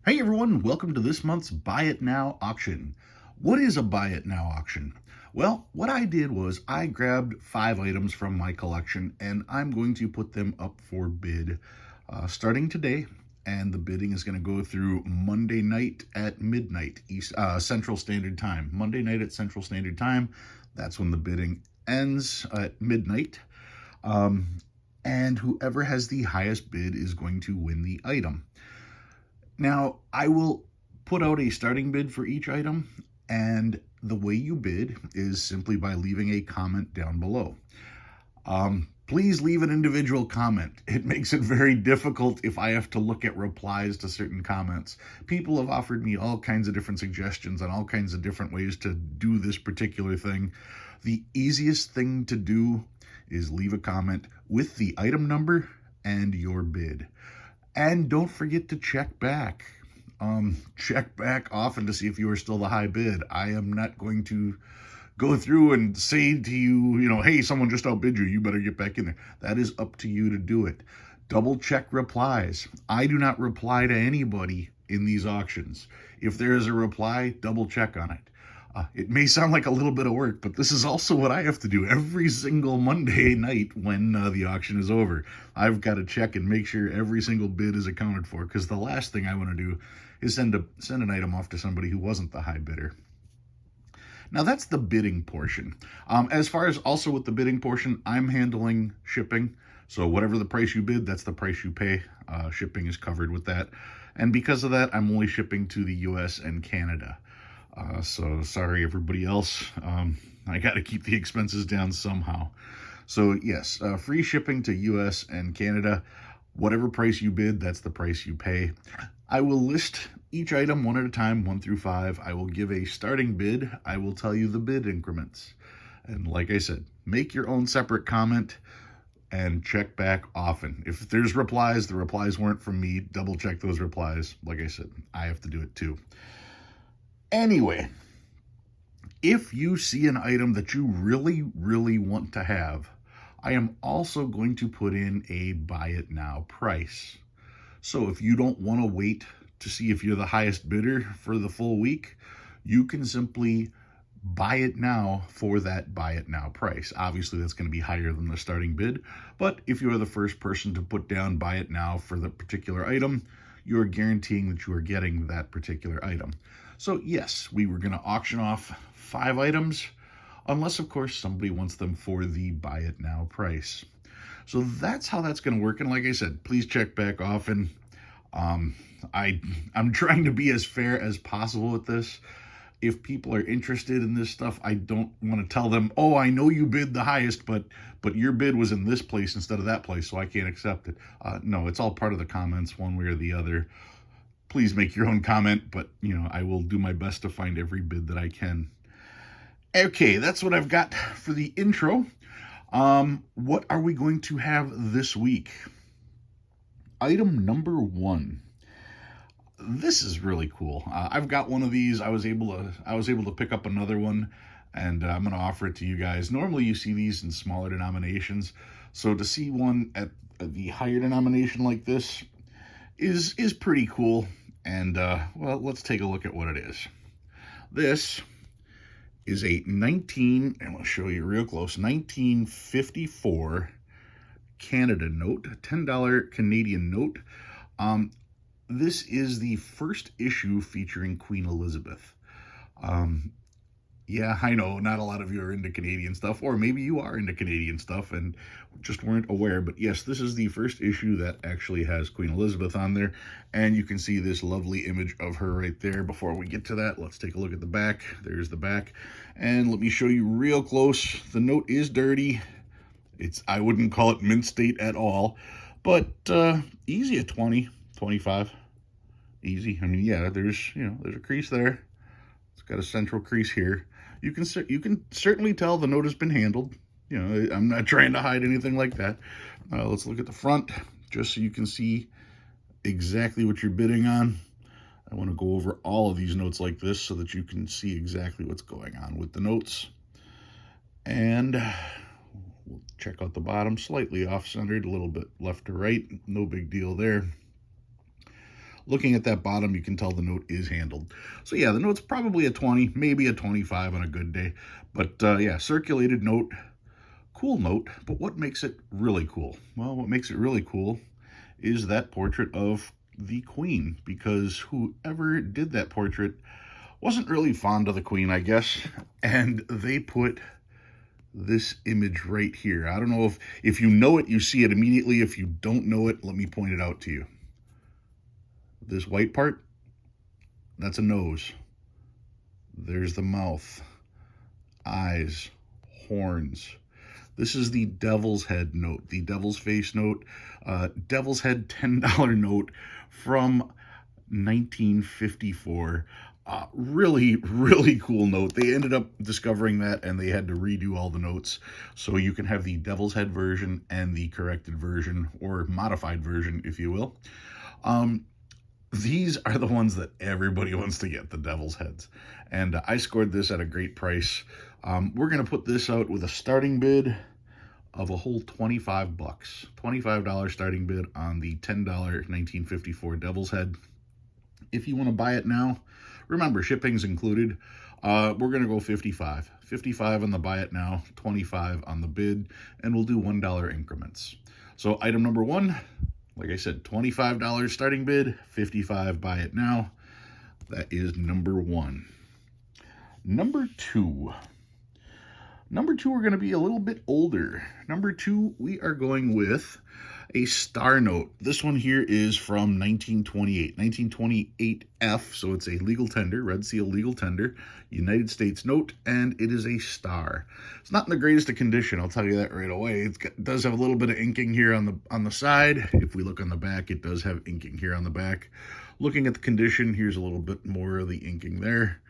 Hey everyone, welcome to this month's Buy It Now auction. What is a Buy It Now auction? Well, what I did was I grabbed 5 items from my collection and I'm going to put them up for bid starting today. And the bidding is going to go through Monday night at midnight, Central Standard Time. Monday night at Central Standard Time. That's when the bidding ends at midnight. And whoever has the highest bid is going to win the item. Now, I will put out a starting bid for each item, and the way you bid is simply by leaving a comment down below. Please leave an individual comment. It makes it very difficult if I have to look at replies to certain comments. People have offered me all kinds of different suggestions and all kinds of different ways to do this particular thing. The easiest thing to do is leave a comment with the item number and your bid. And don't forget to check back. Check back often to see if you are still the high bid. I am not going to go through and say to you, hey, someone just outbid you. You better get back in there. That is up to you to do it. Double check replies. I do not reply to anybody in these auctions. If there is a reply, double check on it. It may sound like a little bit of work, but this is also what I have to do every single Monday night when the auction is over. I've got to check and make sure every single bid is accounted for, because the last thing I want to do is send an item off to somebody who wasn't the high bidder. Now that's the bidding portion. As far as also with the bidding portion, I'm handling shipping. So whatever the price you bid, that's the price you pay. Shipping is covered with that. And because of that, I'm only shipping to the US and Canada. So sorry, everybody else. I got to keep the expenses down somehow. So yes, free shipping to US and Canada. Whatever price you bid, that's the price you pay. I will list each item one at a time, 1 through 5. I will give a starting bid. I will tell you the bid increments. And like I said, make your own separate comment and check back often. If there's replies, the replies weren't from me. Double check those replies. Like I said, I have to do it too. Anyway, if you see an item that you really, really want to have, I am also going to put in a buy it now price. So if you don't want to wait to see if you're the highest bidder for the full week, you can simply buy it now for that buy it now price. Obviously, that's going to be higher than the starting bid, but if you are the first person to put down buy it now for the particular item, you are guaranteeing that you are getting that particular item. So yes, we were going to auction off 5 items, unless of course somebody wants them for the buy it now price. So that's how that's going to work. And like I said, please check back often. I'm trying to be as fair as possible with this. If people are interested in this stuff, I don't want to tell them, oh, I know you bid the highest, but your bid was in this place instead of that place, so I can't accept it. No, it's all part of the comments one way or the other. Please make your own comment, but I will do my best to find every bid that I can. Okay, that's what I've got for the intro. What are we going to have this week? Item number 1. This is really cool. I've got one of these. I was able to pick up another one, and I'm going to offer it to you guys. Normally, you see these in smaller denominations, so to see one at the higher denomination like this is pretty cool. And well, let's take a look at what it is. This is a and I'll show you real close, 1954 Canada note, $10 Canadian note. This is the first issue featuring Queen Elizabeth. Yeah, I know not a lot of you are into Canadian stuff, or maybe you are into Canadian stuff and just weren't aware, but yes, this is the first issue that actually has Queen Elizabeth on there, and you can see this lovely image of her right there. Before we get to that, let's take a look at the back. There's the back, and let me show you real close. The note is dirty. I wouldn't call it mint state at all, but easy at 20, 25, easy. I mean, yeah, there's a crease there. It's got a central crease here. You can certainly tell the note has been handled. I'm not trying to hide anything like that. Let's look at the front, just so you can see exactly what you're bidding on. I want to go over all of these notes like this so that you can see exactly what's going on with the notes. And we'll check out the bottom, slightly off-centered, a little bit left to right. No big deal there. Looking at that bottom, you can tell the note is handled. So yeah, the note's probably a 20, maybe a 25 on a good day. But yeah, circulated note, cool note. But what makes it really cool? Well, what makes it really cool is that portrait of the Queen, because whoever did that portrait wasn't really fond of the Queen, I guess, and they put this image right here. I don't know if you know it, you see it immediately. If you don't know it, let me point it out to you. This white part, that's a nose. There's the mouth, eyes, horns. This is the devil's head note, the devil's face note, devil's head $10 note from 1954. Really, really cool note. They ended up discovering that and they had to redo all the notes. So you can have the devil's head version and the corrected version, or modified version, if you will. These are the ones that everybody wants to get, the devil's heads. And I scored this at a great price. We're going to put this out with a starting bid of a whole 25 bucks. $25 starting bid on the $10 1954 devil's head. If you want to buy it now, remember, shipping's included. We're going to go 55. 55 on the buy it now, 25 on the bid, and we'll do $1 increments. So item number one, like I said, $25 starting bid, 55 buy it now. That is number one. Number two. Number two, we're going to be a little bit older. Number two, we are going with a star note. This one here is from 1928, 1928F, so it's a legal tender, Red Seal legal tender, United States note, and it is a star. It's not in the greatest of condition, I'll tell you that right away. It does have a little bit of inking here on the side. If we look on the back, it does have inking here on the back. Looking at the condition, here's a little bit more of the inking there.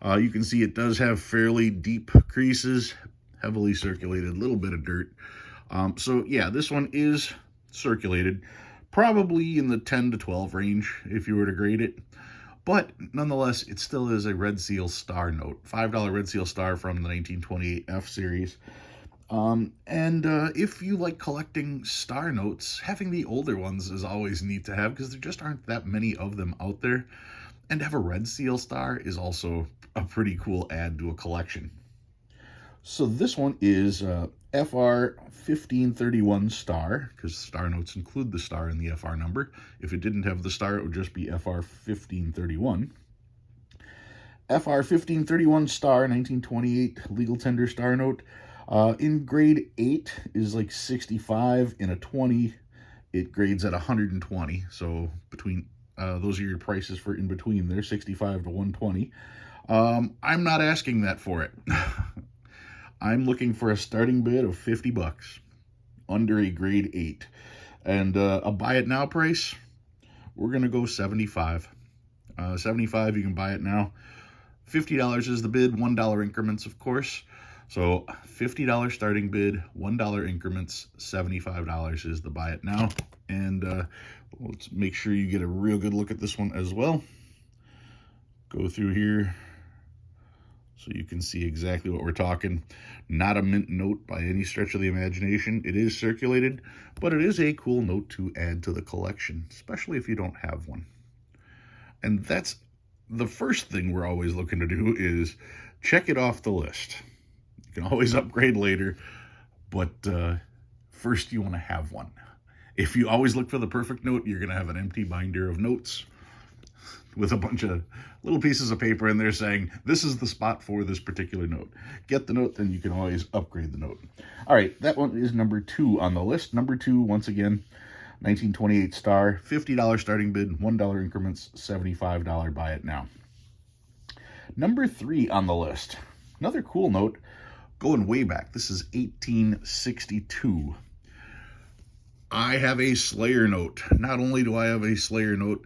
You can see it does have fairly deep creases, heavily circulated, a little bit of dirt. So yeah, this one is circulated, probably in the 10 to 12 range if you were to grade it. But nonetheless, it still is a Red Seal star note, $5 Red Seal star from the 1928F series. If you like collecting star notes, having the older ones is always neat to have because there just aren't that many of them out there. And to have a Red Seal star is also a pretty cool add to a collection. So this one is FR 1531 star, because star notes include the star in the FR number. If it didn't have the star, it would just be FR 1531. FR 1531 star, 1928 legal tender star note. In grade 8 is like 65. In a 20, it grades at 120. So between those are your prices for in between there, 65 to 120. I'm not asking that for it. I'm looking for a starting bid of 50 bucks under a grade 8. And a buy it now price, we're going to go 75. 75, you can buy it now. $50 is the bid, $1 increments, of course. So $50 starting bid, $1 increments, $75 is the buy it now. And let's make sure you get a real good look at this one as well. Go through here so you can see exactly what we're talking. Not a mint note by any stretch of the imagination. It is circulated, but it is a cool note to add to the collection, especially if you don't have one. And that's the first thing we're always looking to do, is check it off the list. You can always upgrade later, but first you want to have one. If you always look for the perfect note, you're going to have an empty binder of notes with a bunch of little pieces of paper in there saying, this is the spot for this particular note. Get the note, then you can always upgrade the note. All right, that one is number 2 on the list. Number 2, once again, 1928 star, $50 starting bid, $1 increments, $75 buy it now. Number 3 on the list, another cool note, going way back. This is 1862. I have a Slayer note. Not only do I have a Slayer note,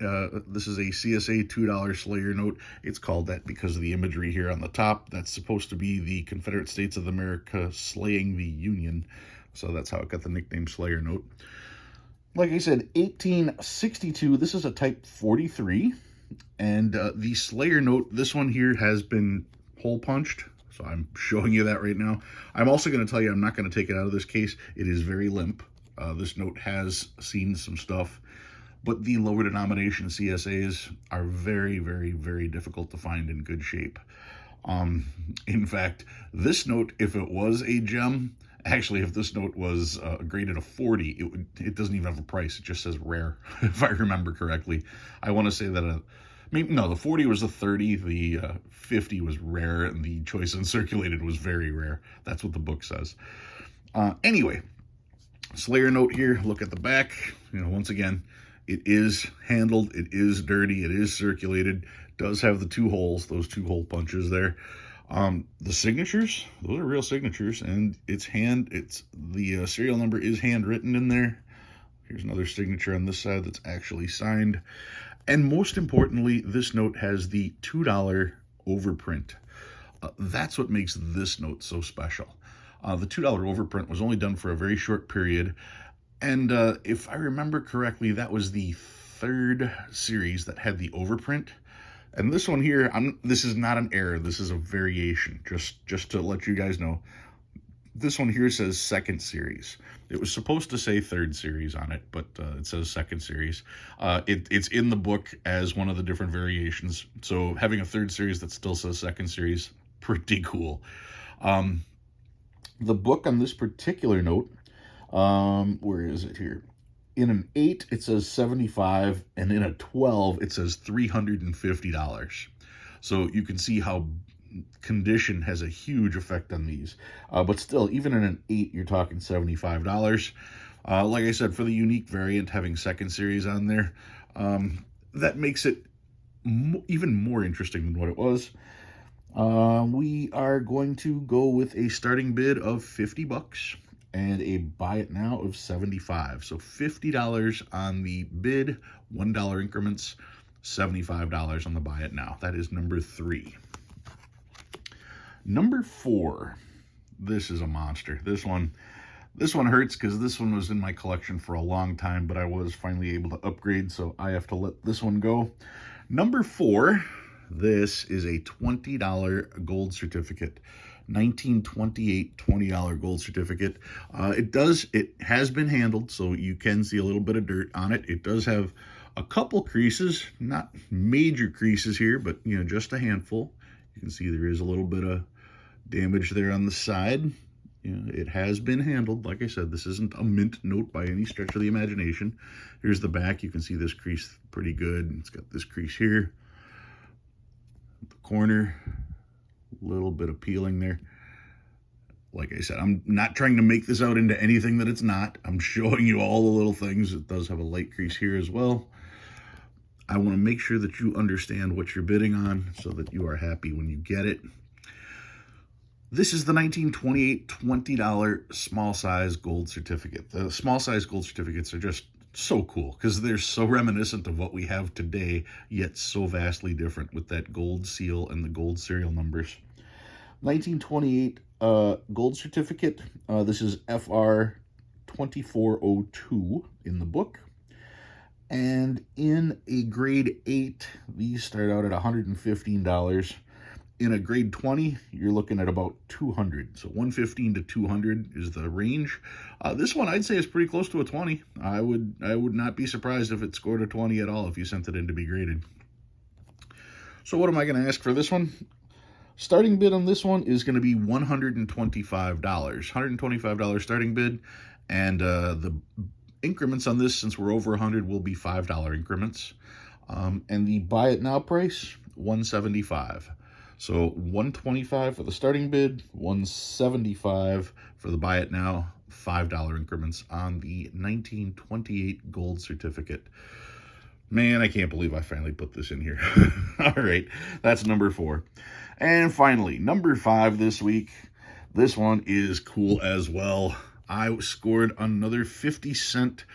this is a CSA $2 Slayer note. It's called that because of the imagery here on the top. That's supposed to be the Confederate States of America slaying the Union. So that's how it got the nickname Slayer note. Like I said, 1862, this is a type 43. And the Slayer note, this one here has been hole punched. So I'm showing you that right now. I'm also going to tell you I'm not going to take it out of this case. It is very limp. This note has seen some stuff. but the lower denomination CSAs are very, very, very difficult to find in good shape. In fact, this note, if it was a gem, actually, if this note was graded a 40, it doesn't even have a price. It just says rare, if I remember correctly. I want to say that maybe no, the 40 was a 30, the 50 was rare, and the choice uncirculated was very rare. That's what the book says. Anyway, Slayer note here. Look at the back. Once again, it is handled. It is dirty. It is circulated. Does have the two holes, those two hole punches there. The signatures, those are real signatures, and the serial number is handwritten in there. Here's another signature on this side that's actually signed. And most importantly, this note has the $2 overprint. That's what makes this note so special. The $2 overprint was only done for a very short period. And if I remember correctly, that was the third series that had the overprint. And this one here, this is not an error. This is a variation, just to let you guys know. This one here says second series. It was supposed to say third series on it, but it says second series. It's in the book as one of the different variations. So having a third series that still says second series, pretty cool. The book on this particular note, where is it here? In an 8, it says $75, and in a 12, it says $350. So you can see how condition has a huge effect on these. But still, even in an 8, you're talking $75. Like I said, for the unique variant, having second series on there, that makes it even more interesting than what it was. We are going to go with a starting bid of $50 and a buy it now of $75. So $50 on the bid, $1 increments, $75 on the buy it now. That is number 3. Number 4. This is a monster. This one hurts because this one was in my collection for a long time, but I was finally able to upgrade, so I have to let this one go. Number 4. This is a $20 gold certificate. 1928 $20 gold certificate. It has been handled, so you can see a little bit of dirt on it. It does have a couple creases, not major creases here, but just a handful. You can see there is a little bit of damage there on the side. It has been handled. Like I said, this isn't a mint note by any stretch of the imagination. Here's the back. You can see this crease pretty good. It's got this crease here. The corner, a little bit of peeling there. Like I said, I'm not trying to make this out into anything that it's not. I'm showing you all the little things. It does have a light crease here as well. I want to make sure that you understand what you're bidding on so that you are happy when you get it. This is the 1928 $20 small size gold certificate. The small size gold certificates are just so cool because they're so reminiscent of what we have today, yet so vastly different with that gold seal and the gold serial numbers. 1928 gold certificate. This is FR 2402 in the book. And in a grade 8, these start out at $115. In a grade 20, you're looking at about $200. So $115 to $200 is the range. This one I'd say is pretty close to a 20. I would not be surprised if it scored a 20 at all if you sent it in to be graded. So what am I going to ask for this one? Starting bid on this one is going to be $125. $125 starting bid, and the increments on this, since we're over 100, will be $5 increments. And the buy it now price, $175. So $125 for the starting bid, $175 for the buy it now, $5 increments on the 1928 gold certificate. Man, I can't believe I finally put this in here. All right, that's number 4. And finally, number 5 this week. This one is cool as well. I scored another 50-cent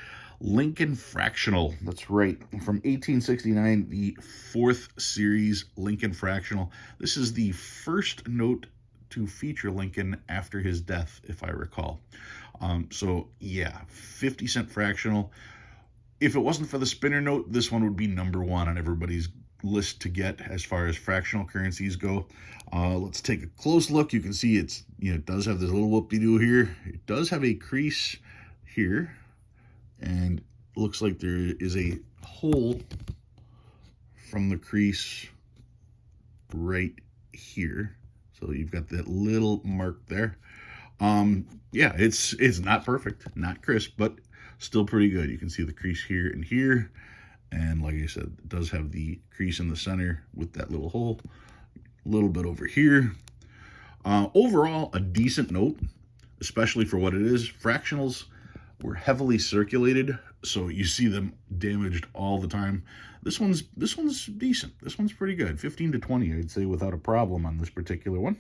Lincoln Fractional. That's right, from 1869, the 4th series Lincoln Fractional. This is the first note to feature Lincoln after his death, if I recall. So yeah, 50-cent fractional. If it wasn't for the spinner note, this one would be number 1 on everybody's list to get as far as fractional currencies go. Let's take a close look. You can see it does have this little whoop-de-doo here. It does have a crease here, and looks like there is a hole from the crease right here. So you've got that little mark there. Yeah, it's not perfect, not crisp, but still pretty good. You can see the crease here and here. And like I said, it does have the crease in the center with that little hole. A little bit over here. Overall, a decent note, especially for what it is. Fractionals were heavily circulated, so you see them damaged all the time. This one's decent. This one's pretty good. 15 to 20, I'd say, without a problem on this particular one.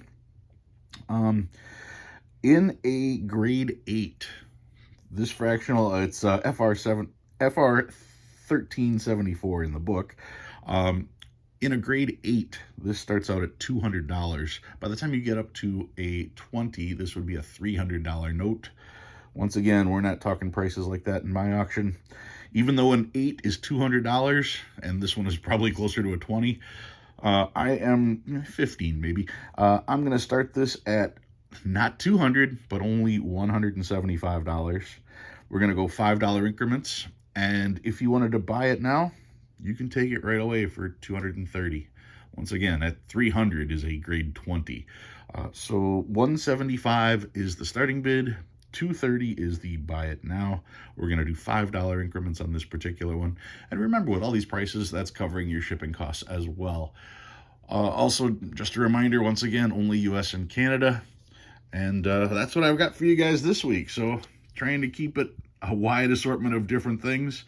In a grade 8, this fractional, it's FR 1374 in the book. In a grade 8, this starts out at $200. By the time you get up to a 20, this would be a $300 note. Once again, we're not talking prices like that in my auction. Even though an 8 is $200, and this one is probably closer to a 20, I am 15 maybe. I'm going to start this at not 200, but only $175. We're going to go $5 increments, and if you wanted to buy it now, you can take it right away for $230. Once again, at 300 is a grade 20. So $175 is the starting bid. $230 is the buy it now. We're going to do $5 increments on this particular one. And remember, with all these prices, that's covering your shipping costs as well. Also, just a reminder, once again, only US and Canada. And that's what I've got for you guys this week. So trying to keep it a wide assortment of different things.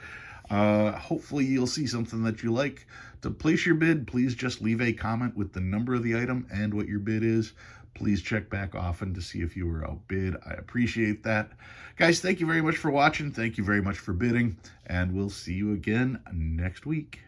Hopefully you'll see something that you like. To place your bid, please just leave a comment with the number of the item and what your bid is. Please check back often to see if you were outbid. I appreciate that. Guys, thank you very much for watching. Thank you very much for bidding. And we'll see you again next week.